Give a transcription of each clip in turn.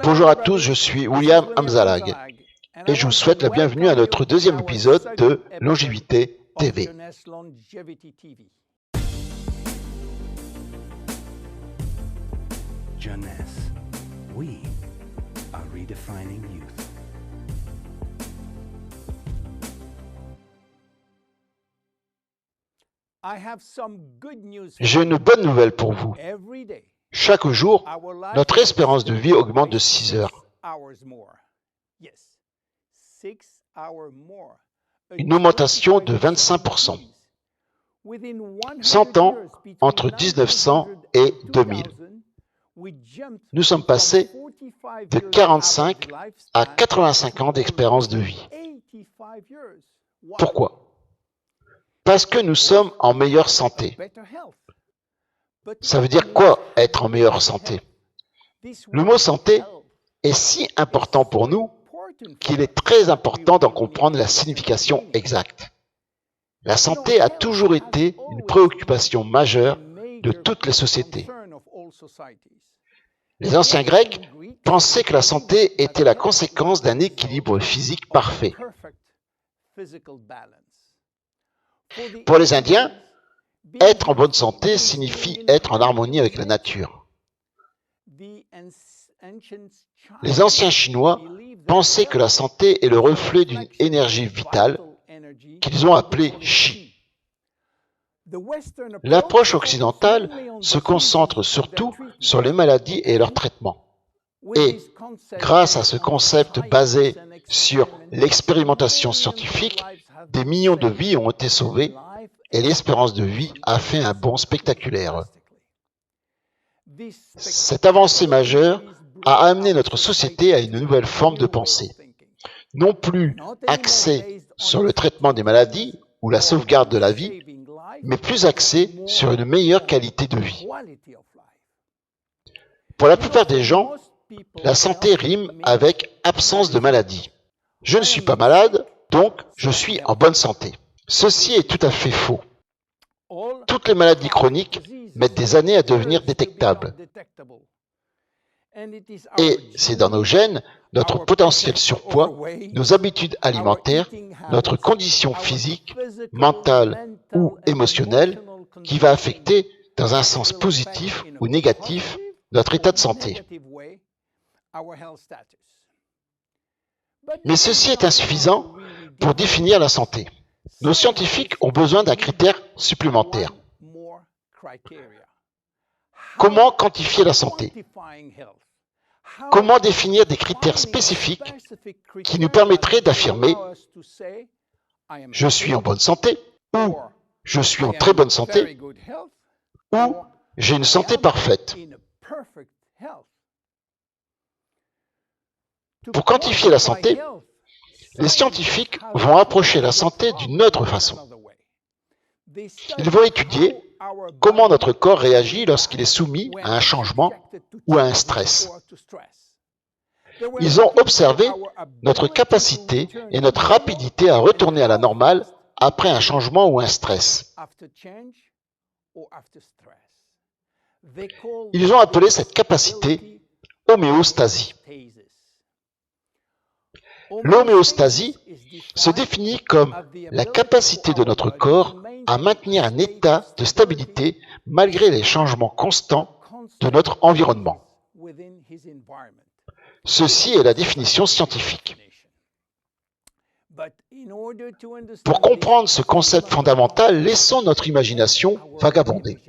Bonjour à tous, je suis William Hamzalag et je vous souhaite la bienvenue à notre deuxième épisode de Longévité TV. Jeunesse, we are redefining youth. J'ai une bonne nouvelle pour vous. Chaque jour, notre espérance de vie augmente de 6 heures. Une augmentation de 25%. 100 ans entre 1900 et 2000. Nous sommes passés de 45 à 85 ans d'espérance de vie. Pourquoi? Parce que nous sommes en meilleure santé. Ça veut dire quoi, être en meilleure santé? Le mot santé est si important pour nous qu'il est très important d'en comprendre la signification exacte. La santé a toujours été une préoccupation majeure de toutes les sociétés. Les anciens Grecs pensaient que la santé était la conséquence d'un équilibre physique parfait. Pour les Indiens, être en bonne santé signifie être en harmonie avec la nature. Les anciens Chinois pensaient que la santé est le reflet d'une énergie vitale qu'ils ont appelée Qi. L'approche occidentale se concentre surtout sur les maladies et leur traitement. Et, grâce à ce concept basé sur l'expérimentation scientifique, des millions de vies ont été sauvées et l'espérance de vie a fait un bond spectaculaire. Cette avancée majeure a amené notre société à une nouvelle forme de pensée. Non plus axée sur le traitement des maladies ou la sauvegarde de la vie, mais plus axée sur une meilleure qualité de vie. Pour la plupart des gens, la santé rime avec absence de maladie. Je ne suis pas malade, donc je suis en bonne santé. Ceci est tout à fait faux. Toutes les maladies chroniques mettent des années à devenir détectables. Et c'est dans nos gènes, notre potentiel surpoids, nos habitudes alimentaires, notre condition physique, mentale ou émotionnelle qui va affecter, dans un sens positif ou négatif, notre état de santé. Mais ceci est insuffisant pour définir la santé. Nos scientifiques ont besoin d'un critère supplémentaire. Comment quantifier la santé? Comment définir des critères spécifiques qui nous permettraient d'affirmer « je suis en bonne santé » ou « je suis en très bonne santé » ou « j'ai une santé parfaite ». Pour quantifier la santé, les scientifiques vont approcher la santé d'une autre façon. Ils vont étudier comment notre corps réagit lorsqu'il est soumis à un changement ou à un stress. Ils ont observé notre capacité et notre rapidité à retourner à la normale après un changement ou un stress. Ils ont appelé cette capacité homéostasie. L'homéostasie se définit comme la capacité de notre corps à maintenir un état de stabilité malgré les changements constants de notre environnement. Ceci est la définition scientifique. Pour comprendre ce concept fondamental, laissons notre imagination vagabonder.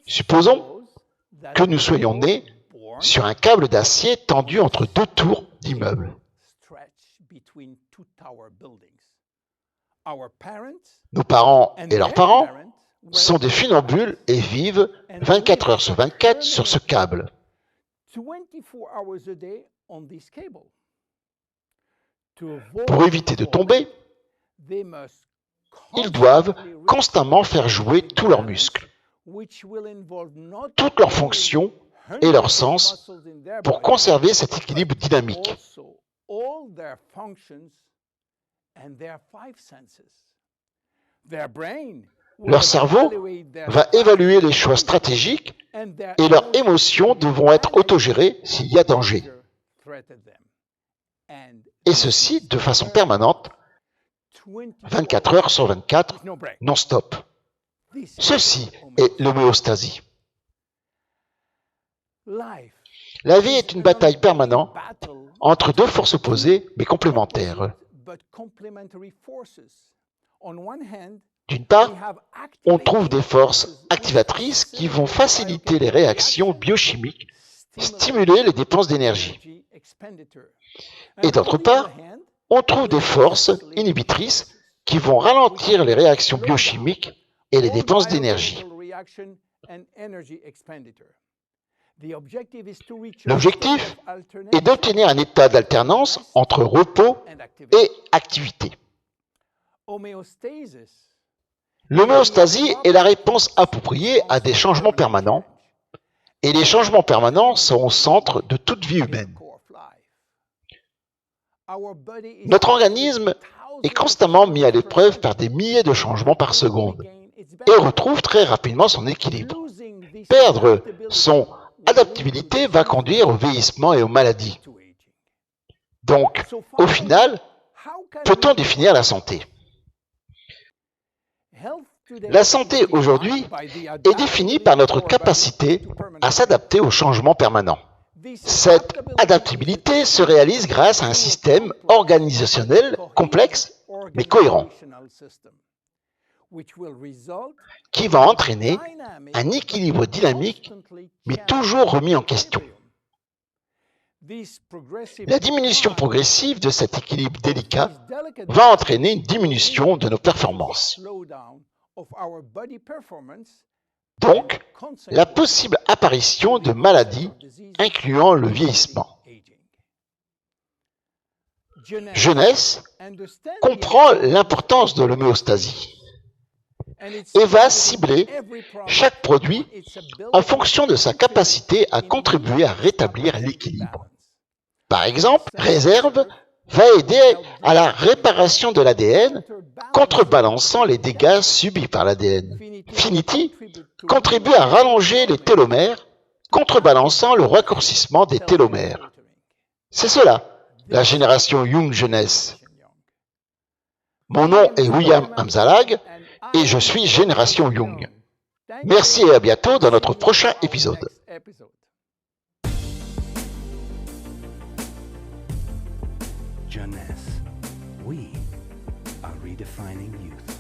Supposons que nous soyons nés sur un câble d'acier tendu entre deux tours d'immeubles. Nos parents et leurs parents sont des funambules et vivent 24 heures sur 24 sur ce câble. Pour éviter de tomber, ils doivent constamment faire jouer tous leurs muscles, toutes leurs fonctions et leurs sens pour conserver cet équilibre dynamique. Leur cerveau va évaluer les choix stratégiques et leurs émotions devront être autogérées s'il y a danger. Et ceci de façon permanente, 24 heures sur 24, non-stop. Ceci est l'homéostasie. La vie est une bataille permanente entre deux forces opposées mais complémentaires. D'une part, on trouve des forces activatrices qui vont faciliter les réactions biochimiques, stimuler les dépenses d'énergie. Et d'autre part, on trouve des forces inhibitrices qui vont ralentir les réactions biochimiques et les dépenses d'énergie. L'objectif est d'obtenir un état d'alternance entre repos et activité. L'homéostasie est la réponse appropriée à des changements permanents, et les changements permanents sont au centre de toute vie humaine. Notre organisme est constamment mis à l'épreuve par des milliers de changements par seconde et retrouve très rapidement son équilibre. Perdre son adaptabilité va conduire au vieillissement et aux maladies. Donc, au final, peut-on définir la santé ? La santé aujourd'hui est définie par notre capacité à s'adapter aux changements permanents. Cette adaptabilité se réalise grâce à un système organisationnel complexe mais cohérent, qui va entraîner un équilibre dynamique mais toujours remis en question. La diminution progressive de cet équilibre délicat va entraîner une diminution de nos performances. Donc, la possible apparition de maladies incluant le vieillissement. Jeunesse comprend l'importance de l'homéostasie et va cibler chaque produit en fonction de sa capacité à contribuer à rétablir l'équilibre. Par exemple, Réserve va aider à la réparation de l'ADN, contrebalançant les dégâts subis par l'ADN. Finity contribue à rallonger les télomères, contrebalançant le raccourcissement des télomères. C'est cela, la génération Young jeunesse. Mon nom est William Amzalag et je suis Génération Young. Merci et à bientôt dans notre prochain épisode. Jeunesse, we are redefining youth.